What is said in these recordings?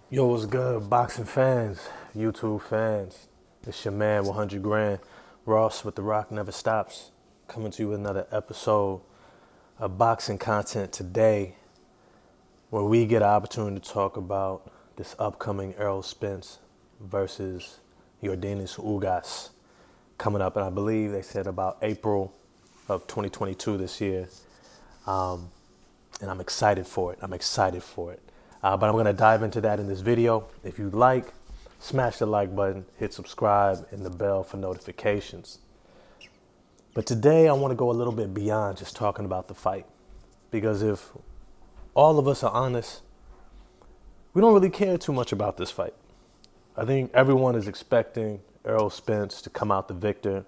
Yo, what's good, boxing fans, YouTube fans? It's your man, 100 Grand, Ross with The Rock Never Stops, coming to you with another episode of boxing content today, where we get an opportunity to talk about this upcoming Errol Spence versus Yordenis Ugas coming up, and I believe they said about April of 2022 this year. And I'm excited for it. I'm excited for it. But I'm going to dive into that in this video. If you like, smash the like button, hit subscribe, and the bell for notifications. But today I want to go a little bit beyond just talking about the fight. Because if all of us are honest, we don't really care too much about this fight. I think everyone is expecting Errol Spence to come out the victor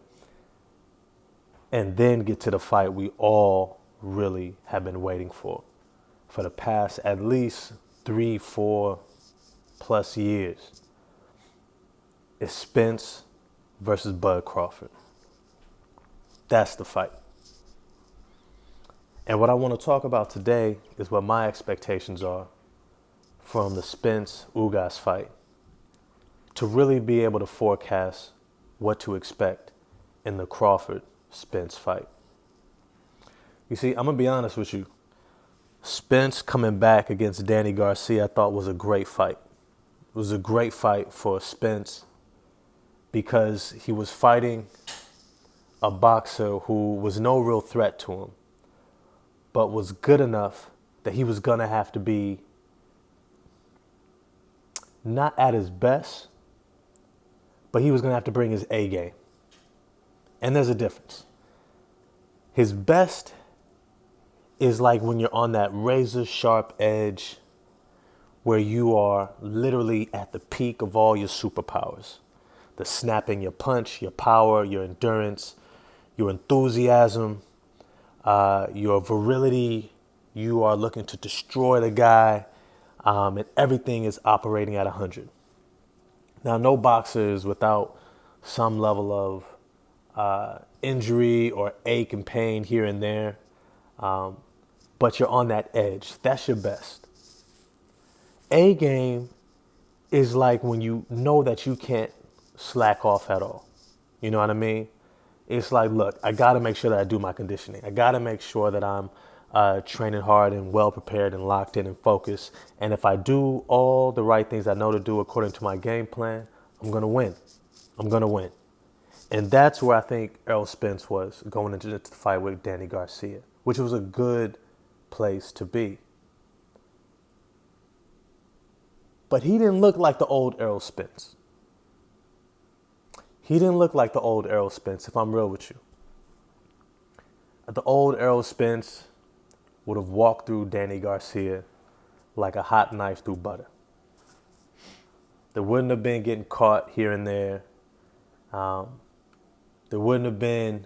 and then get to the fight we all really have been waiting for the past at least 3-4+ years. It's Spence versus Bud Crawford. That's the fight. And what I want to talk about today is what my expectations are from the Spence-Ugas fight to really be able to forecast what to expect in the Crawford-Spence fight. You see, I'm going to be honest with you. Spence coming back against Danny Garcia I thought was a great fight. It was a great fight for Spence because he was fighting a boxer who was no real threat to him, but was good enough that he was going to have to be not at his best, but he was going to have to bring his A game. And there's a difference. His best is like when you're on that razor sharp edge where you are literally at the peak of all your superpowers. The snapping your punch, your power, your endurance, your enthusiasm, your virility. You are looking to destroy the guy, and everything is operating at 100. Now, no boxer is without some level of injury or ache and pain here and there. But you're on that edge. That's your best. A game is like when you know that you can't slack off at all. You know what I mean? It's like, look, I got to make sure that I do my conditioning. I got to make sure that I'm training hard and well prepared and locked in and focused. And if I do all the right things I know to do according to my game plan, I'm going to win. I'm going to win. And that's where I think Errol Spence was going into the fight with Danny Garcia, which was a good place to be. But he didn't look like the old Errol Spence. He didn't look like the old Errol Spence, if I'm real with you. The old Errol Spence would have walked through Danny Garcia like a hot knife through butter. There wouldn't have been getting caught here and there. There wouldn't have been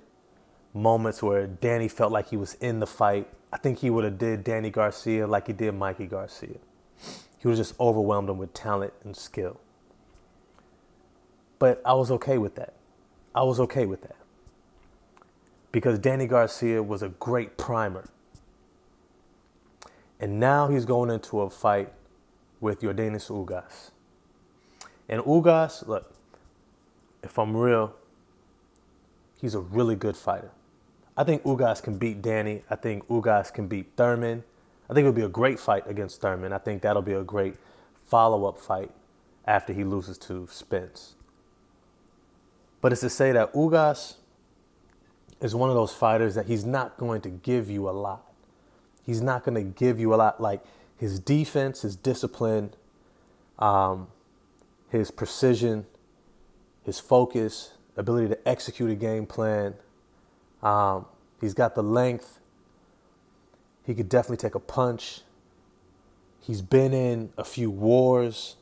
moments where Danny felt like he was in the fight. I think he would have did Danny Garcia like he did Mikey Garcia. He would have just overwhelmed him with talent and skill. But I was okay with that. I was okay with that. Because Danny Garcia was a great primer. And now he's going into a fight with Yordenis Ugas. And Ugas, look, if I'm real, he's a really good fighter. I think Ugas can beat Danny. I think Ugas can beat Thurman. I think it'll be a great fight against Thurman. I think that'll be a great follow-up fight after he loses to Spence. But it's to say that Ugas is one of those fighters that he's not going to give you a lot. He's not going to give you a lot. Like his defense, his discipline, his precision, his focus, ability to execute a game plan. He's got the length. He could definitely take a punch. He's been in a few wars.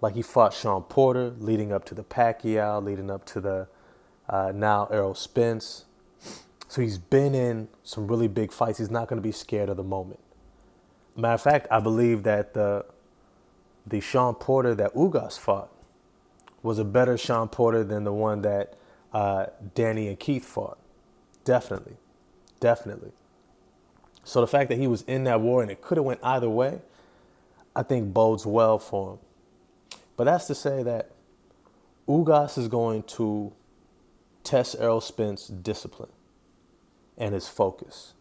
Like he fought Sean Porter leading up to the Pacquiao, leading up to the now Errol Spence. So he's been in some really big fights. He's not going to be scared of the moment. Matter of fact, I believe that the Sean Porter that Ugas fought was a better Sean Porter than the one that Danny and Keith fought. Definitely. Definitely. So the fact that he was in that war and it could have went either way, I think bodes well for him. But that's to say that Ugas is going to test Errol Spence's discipline and his focus.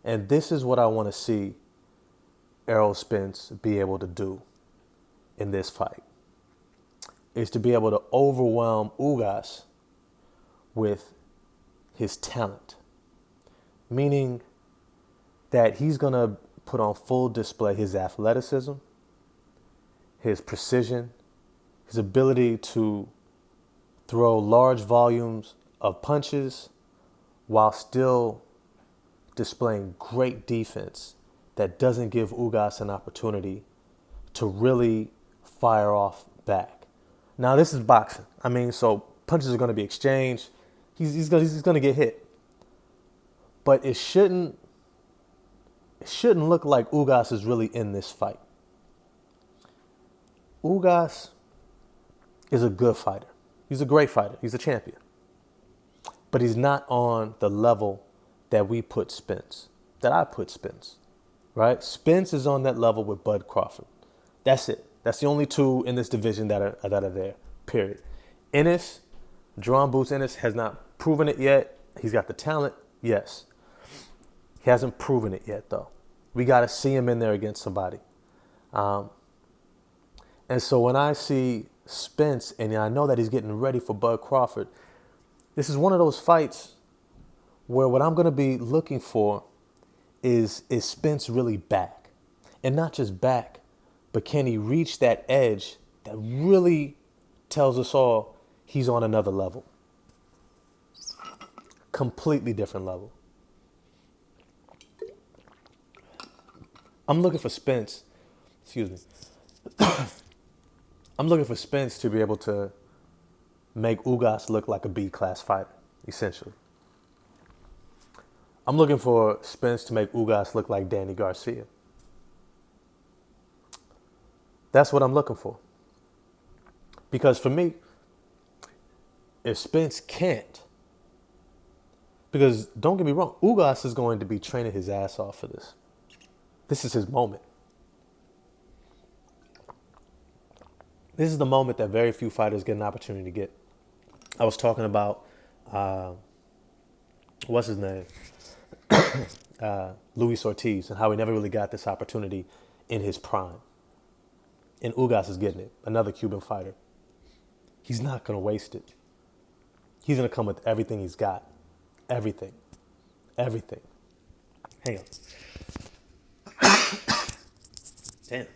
And this is what I want to see Errol Spence be able to do in this fight, is to be able to overwhelm Ugas with his talent, meaning that he's going to put on full display his athleticism, his precision, his ability to throw large volumes of punches while still displaying great defense that doesn't give Ugas an opportunity to really fire off back. Now, this is boxing. I mean, so punches are going to be exchanged. He's going to get hit. But it shouldn't look like Ugas is really in this fight. Ugas is a good fighter. He's a great fighter. He's a champion. But he's not on the level that we put Spence, that I put Spence, right? Spence is on that level with Bud Crawford. That's it. That's the only two in this division that are there, period. Ennis, Jerron Boots Ennis has not proven it yet. He's got the talent, yes. He hasn't proven it yet, though. We got to see him in there against somebody. And so when I see Spence, and I know that he's getting ready for Bud Crawford, this is one of those fights where what I'm going to be looking for is Spence really back? And not just back, but can he reach that edge that really tells us all he's on another level? Completely different level. I'm looking for Spence, I'm looking for Spence to be able to make Ugas look like a B-class fighter, essentially. I'm looking for Spence to make Ugas look like Danny Garcia. That's what I'm looking for. Because for me, if Spence can't, because don't get me wrong, Ugas is going to be training his ass off for this. This is his moment. This is the moment that very few fighters get an opportunity to get. I was talking about, what's his name? Luis Ortiz, and how he never really got this opportunity in his prime. And Ugas is getting it, another Cuban fighter. He's not going to waste it. He's going to come with everything he's got. Everything. Everything. Hang on. Damn.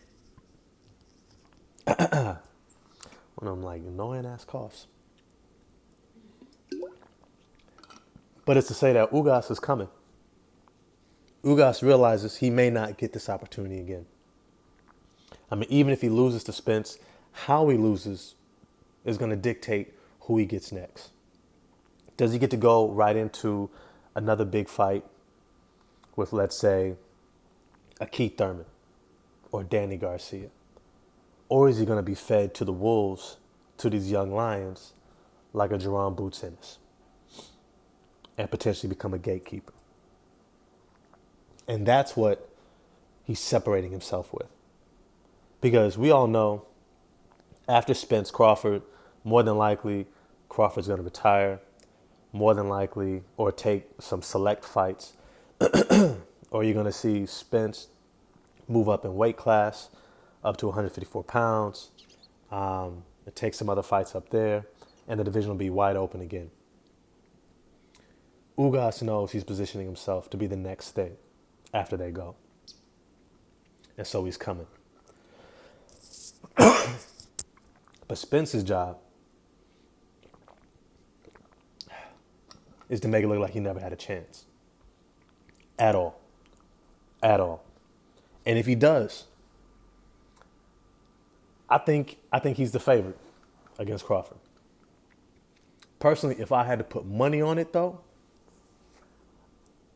One of them like annoying ass coughs. But it's to say that Ugas is coming. Ugas realizes he may not get this opportunity again. I mean, even if he loses to Spence, how he loses is going to dictate who he gets next. Does he get to go right into another big fight with, let's say, a Keith Thurman or Danny Garcia? Or is he going to be fed to the wolves, to these young lions, like a Jerron Boots Ennis, and potentially become a gatekeeper? And that's what he's separating himself with. Because we all know after Spence Crawford, more than likely Crawford's going to retire, more than likely, or take some select fights, or you're going to see Spence move up in weight class up to 154 pounds, take some other fights up there, and the division will be wide open again. Ugas knows he's positioning himself to be the next thing after they go. And so he's coming. But Spence's job is to make it look like he never had a chance. At all. At all. And if he does, I think he's the favorite against Crawford. Personally, if I had to put money on it, though,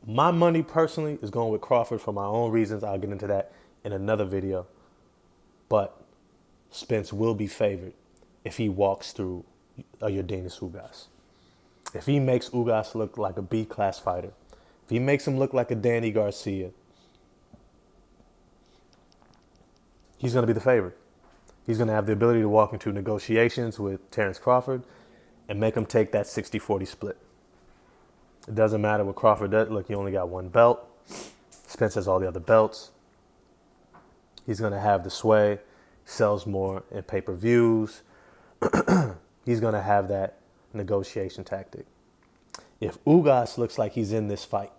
my money personally is going with Crawford for my own reasons. I'll get into that in another video. But Spence will be favored if he walks through a Yordenis Ugas. If he makes Ugas look like a B-class fighter, if he makes him look like a Danny Garcia, he's going to be the favorite. He's going to have the ability to walk into negotiations with Terrence Crawford and make him take that 60-40 split. It doesn't matter what Crawford does. Look, he only got one belt. Spence has all the other belts. He's going to have the sway, sells more in pay-per-views. He's going to have that negotiation tactic. If Ugas looks like he's in this fight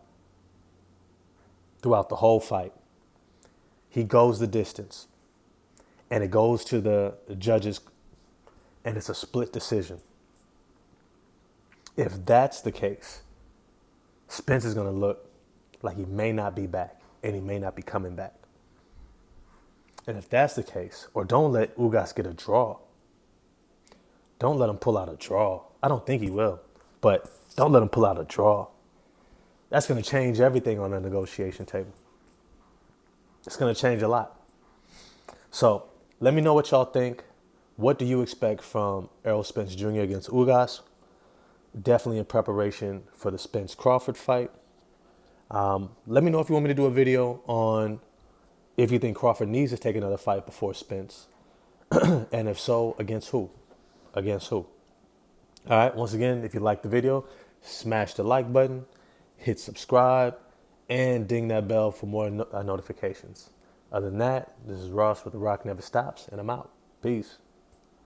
throughout the whole fight, he goes the distance, and it goes to the judges, and it's a split decision. If that's the case, Spence is going to look like he may not be back, and he may not be coming back. And if that's the case, or don't let Ugas get a draw. Don't let him pull out a draw. I don't think he will, but don't let him pull out a draw. That's going to change everything on the negotiation table. It's going to change a lot. So let me know what y'all think. What do you expect from Errol Spence Jr. against Ugas? Definitely in preparation for the Spence-Crawford fight. Let me know if you want me to do a video on if you think Crawford needs to take another fight before Spence. And if so, against who? Against who? All right, once again, if you liked the video, smash the like button, hit subscribe, and ding that bell for more notifications. Other than that, this is Ross with The Rock Never Stops, and I'm out. Peace.